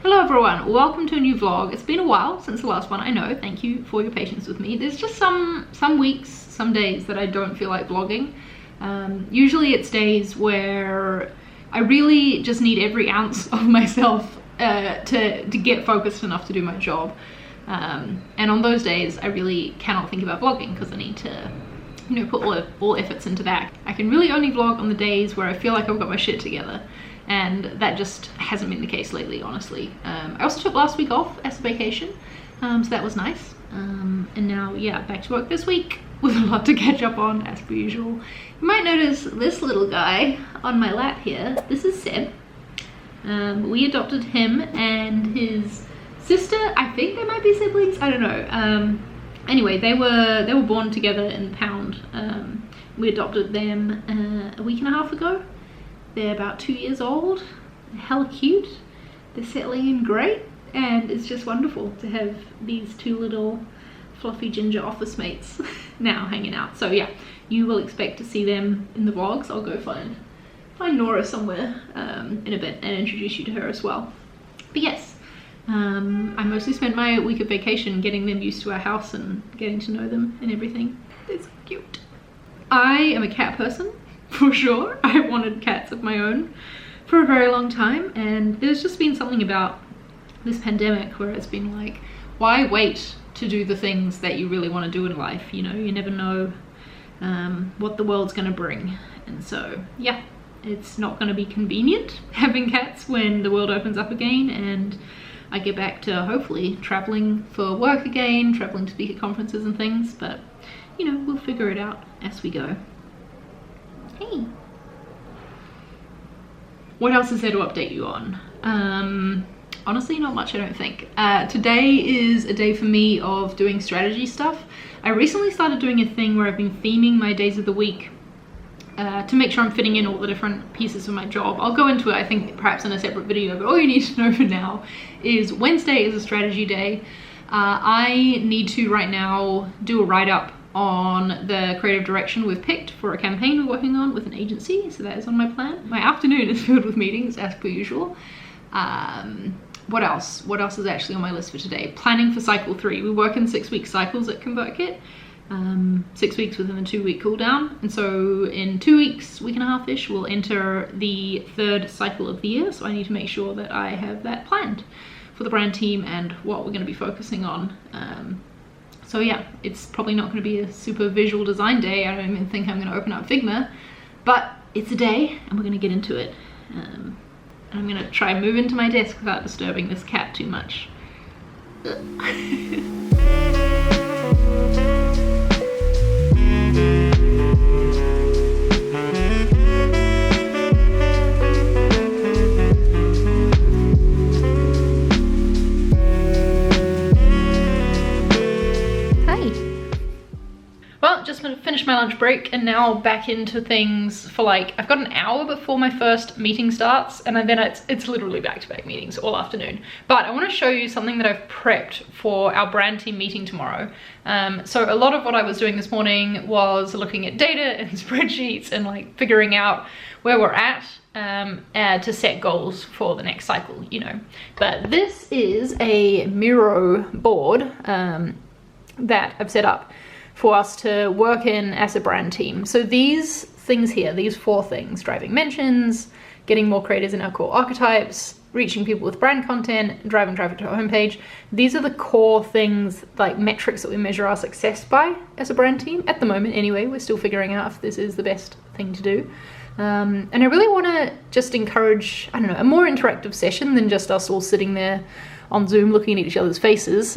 Hello everyone, welcome to a new vlog. It's been a while since the last one, I know, thank you for your patience with me. There's just some weeks, some days that I don't feel like vlogging. Usually it's days where I really just need every ounce of myself to get focused enough to do my job. And on those days I really cannot think about vlogging because I need to, you know, put all efforts into that. I can really only vlog on the days where I feel like I've got my shit together. And that just hasn't been the case lately, honestly. I also took last week off as a vacation, so that was nice. And now, yeah, back to work this week with a lot to catch up on, as per usual. You might notice this little guy on my lap here. This is Seb. We adopted him and his sister. I think they might be siblings, I don't know. Anyway, they were born together in the pound. We adopted them a week and a half ago. They're about 2 years old, hella cute, they're settling in great, and it's just wonderful to have these two little fluffy ginger office mates now hanging out. So yeah, you will expect to see them in the vlogs. I'll go find Nora somewhere in a bit and introduce you to her as well. But yes, I mostly spent my week of vacation getting them used to our house and getting to know them and everything. They're so cute. I am a cat person. For sure. I wanted cats of my own for a very long time, and there's just been something about this pandemic where it's been like, why wait to do the things that you really want to do in life? You know, you never know what the world's gonna bring. And so yeah, it's not gonna be convenient having cats when the world opens up again and I get back to hopefully traveling for work again, traveling to speak at conferences and things, but you know, we'll figure it out as we go. Hey. What else is there to update you on? Honestly, not much, I don't think. Today is a day for me of doing strategy stuff. I recently started doing a thing where I've been theming my days of the week to make sure I'm fitting in all the different pieces of my job. I'll go into it, I think, perhaps in a separate video, but all you need to know for now is Wednesday is a strategy day. I need to right now do a write-up on the creative direction we've picked for a campaign we're working on with an agency, so that is on my plan. My afternoon is filled with meetings as per usual. What else is actually on my list for today? Planning for cycle 3. We work in 6-week cycles at ConvertKit, 6 weeks within a 2-week cooldown, and so in 2 weeks, week and a half-ish, we'll enter the 3rd cycle of the year, so I need to make sure that I have that planned for the brand team and what we're going to be focusing on. So yeah, it's probably not going to be a super visual design day. I don't even think I'm going to open up Figma, but it's a day and we're going to get into it. And I'm going to try and move into my desk without disturbing this cat too much. Finished my lunch break and now back into things for like, I've got an hour before my first meeting starts, and then it's literally back-to-back meetings all afternoon. But I want to show you something that I've prepped for our brand team meeting tomorrow. So a lot of what I was doing this morning was looking at data and spreadsheets and like figuring out where we're at to set goals for the next cycle, you know. But this is a Miro board that I've set up for us to work in as a brand team. So these things here, these 4 things, driving mentions, getting more creators in our core archetypes, reaching people with brand content, driving traffic to our homepage. These are the core things, like metrics that we measure our success by as a brand team. At the moment anyway, we're still figuring out if this is the best thing to do. And I really wanna just encourage, I don't know, a more interactive session than just us all sitting there on Zoom looking at each other's faces.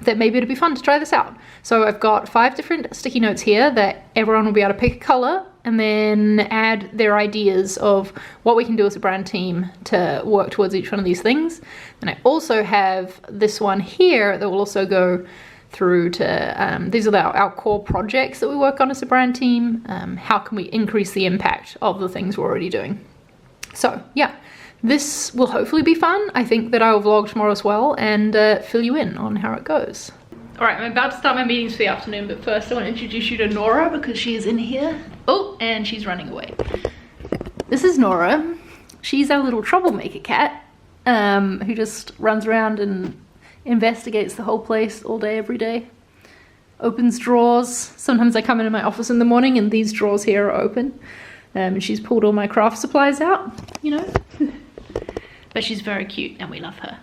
That maybe it'd be fun to try this out. So I've got 5 different sticky notes here that everyone will be able to pick a color and then add their ideas of what we can do as a brand team to work towards each one of these things. And I also have this one here that will also go through to, these are our core projects that we work on as a brand team. How can we increase the impact of the things we're already doing? So yeah. This will hopefully be fun. I think that I will vlog tomorrow as well and fill you in on how it goes. All right, I'm about to start my meetings for the afternoon, but first I want to introduce you to Nora because she is in here. Oh, and she's running away. This is Nora. She's our little troublemaker cat. who just runs around and investigates the whole place all day, every day. Opens drawers. Sometimes I come into my office in the morning and these drawers here are open. And she's pulled all my craft supplies out, you know. But she's very cute and we love her.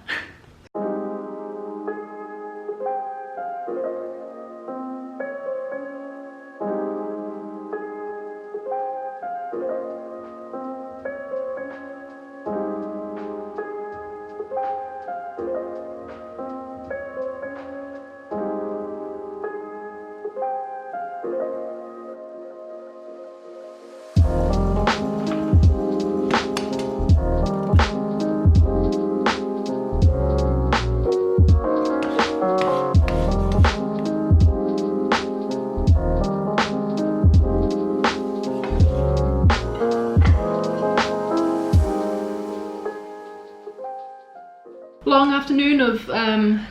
Long afternoon of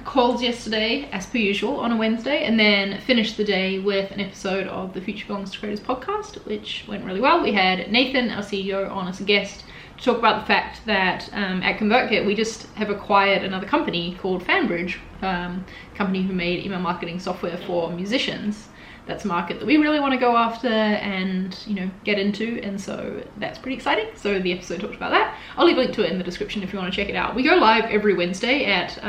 calls yesterday, as per usual, on a Wednesday, and then finished the day with an episode of the Future Belongs to Creators podcast, which went really well. We had Nathan, our CEO, on as a guest to talk about the fact that at ConvertKit we just have acquired another company called Fanbridge, company who made email marketing software for musicians. That's a market that we really want to go after and, you know, get into, and so that's pretty exciting. So the episode talked about that. I'll leave a link to it in the description if you want to check it out. We go live every Wednesday at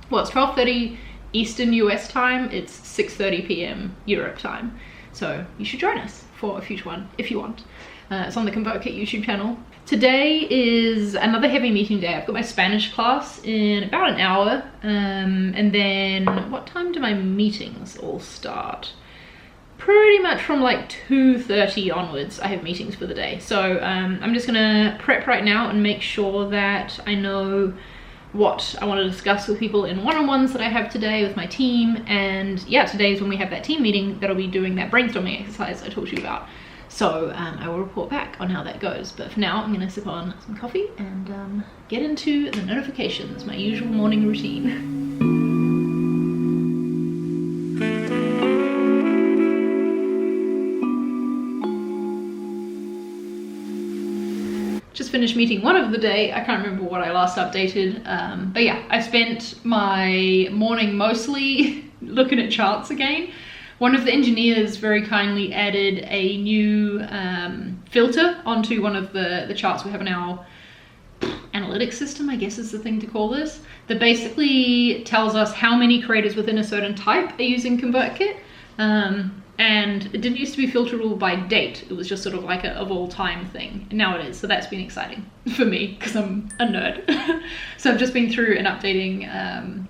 well, it's 12:30 Eastern US time, it's 6:30 p.m. Europe time, so you should join us for a future one if you want. It's on the ConvertKit YouTube channel. Today is another heavy meeting day. I've got my Spanish class in about an hour, and then what time do my meetings all start? Pretty much from like 2:30 onwards I have meetings for the day. So I'm just gonna prep right now and make sure that I know what I want to discuss with people in one-on-ones that I have today with my team. And yeah, today is when we have that team meeting that'll be doing that brainstorming exercise I told you about. So I will report back on how that goes. But for now, I'm gonna sip on some coffee and get into the notifications, my usual morning routine. Just finished meeting one of the day. I can't remember what I last updated, but yeah, I spent my morning mostly looking at charts again. One of the engineers very kindly added a new filter onto one of the charts we have in our analytics system, I guess is the thing to call this, that basically tells us how many creators within a certain type are using ConvertKit. And it didn't used to be filterable by date. It was just sort of like a of all time thing. And now it is, so that's been exciting for me because I'm a nerd. So I've just been through and updating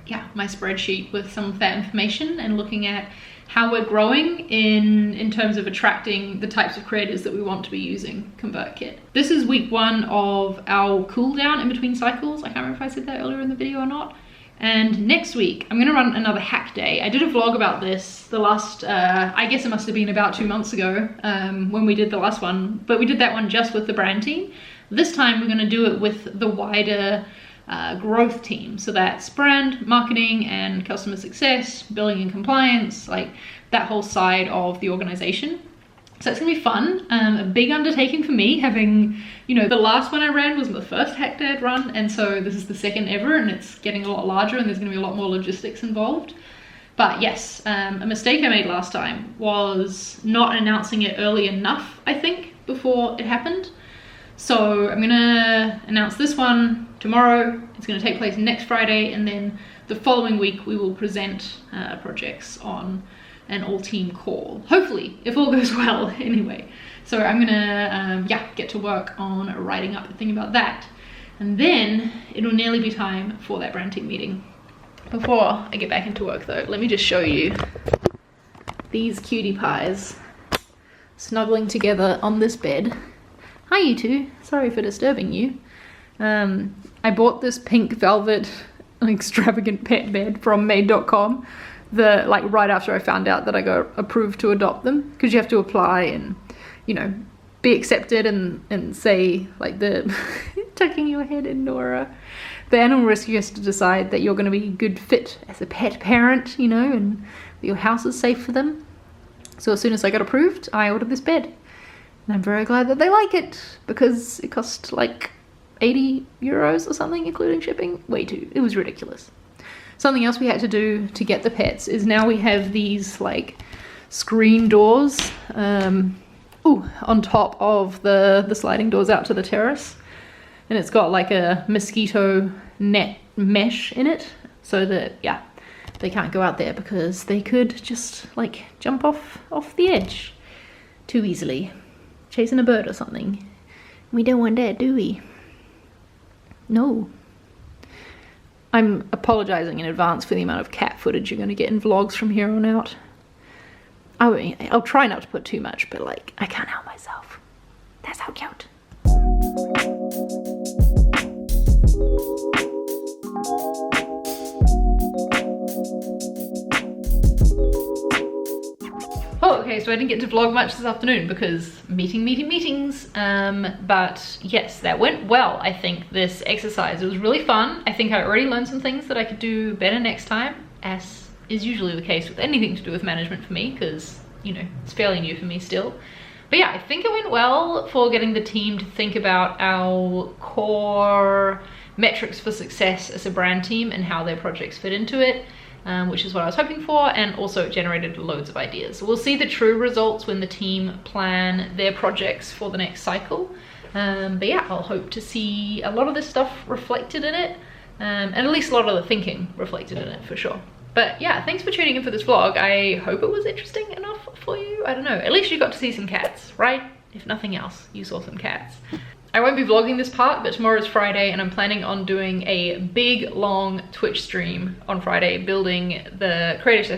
yeah, my spreadsheet with some of that information and looking at how we're growing in terms of attracting the types of creators that we want to be using ConvertKit. This is week 1 of our cooldown in between cycles. I can't remember if I said that earlier in the video or not. And next week, I'm gonna run another hack day. I did a vlog about this the last, I guess it must have been about 2 months ago when we did the last one, but we did that one just with the brand team. This time we're gonna do it with the wider growth team. So that's brand, marketing, and customer success, billing and compliance, like that whole side of the organization. So it's gonna be fun, a big undertaking for me, having, you know, the last one I ran was the first hack day I'd run, and so this is the second ever, and it's getting a lot larger, and there's gonna be a lot more logistics involved. But yes, a mistake I made last time was not announcing it early enough, I think, before it happened. So I'm gonna announce this one tomorrow, it's gonna take place next Friday, and then the following week we will present projects on an all-team call, hopefully, if all goes well anyway. So I'm gonna yeah, get to work on writing up a thing about that, and then it'll nearly be time for that brand team meeting. Before I get back into work though, let me just show you these cutie pies snuggling together on this bed. Hi you two, sorry for disturbing you. I bought this pink velvet extravagant pet bed from made.com like right after I found out that I got approved to adopt them, because you have to apply and, you know, be accepted and say like the tucking your head in, Nora. The animal rescue has to decide that you're going to be a good fit as a pet parent, you know, and that your house is safe for them. So as soon as I got approved, I ordered this bed. And I'm very glad that they like it, because it cost like 80 euros or something, including shipping. Way too, it was ridiculous. Something else we had to do to get the pets is now we have these like screen doors on top of the sliding doors out to the terrace. And it's got like a mosquito net mesh in it so that, yeah, they can't go out there because they could just like jump off the edge too easily, chasing a bird or something. We don't want that, do we? No. I'm apologizing in advance for the amount of cat footage you're going to get in vlogs from here on out. I'll try not to put too much, but like, I can't help myself. That's how cute. Oh, okay, so I didn't get to vlog much this afternoon because meetings. But yes, that went well, I think, this exercise. It was really fun. I think I already learned some things that I could do better next time, as is usually the case with anything to do with management for me, because, you know, it's fairly new for me still. But yeah, I think it went well for getting the team to think about our core metrics for success as a brand team and how their projects fit into it. Which is what I was hoping for, and also it generated loads of ideas. So we'll see the true results when the team plan their projects for the next cycle. But yeah, I'll hope to see a lot of this stuff reflected in it, and at least a lot of the thinking reflected in it for sure. But yeah, thanks for tuning in for this vlog. I hope it was interesting enough for you. I don't know, at least you got to see some cats, right? If nothing else, you saw some cats. I won't be vlogging this part, but tomorrow's Friday and I'm planning on doing a big long Twitch stream on Friday, building the Creator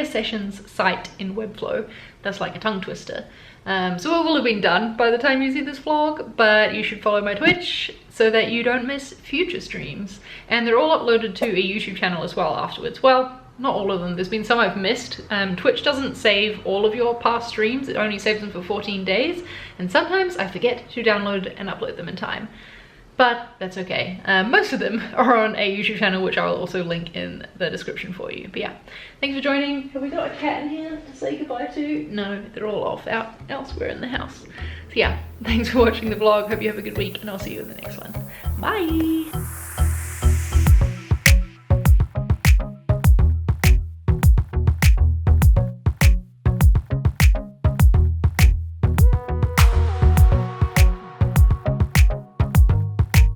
Sessions site in Webflow. That's like a tongue twister. So it will have been done by the time you see this vlog, but you should follow my Twitch so that you don't miss future streams. And they're all uploaded to a YouTube channel as well afterwards. Well, not all of them, there's been some I've missed. Twitch doesn't save all of your past streams, it only saves them for 14 days, and sometimes I forget to download and upload them in time. But that's okay. Most of them are on a YouTube channel, which I'll also link in the description for you. But yeah, thanks for joining. Have we got a cat in here to say goodbye to? No, they're all off out elsewhere in the house. So yeah, thanks for watching the vlog. Hope you have a good week, and I'll see you in the next one. Bye!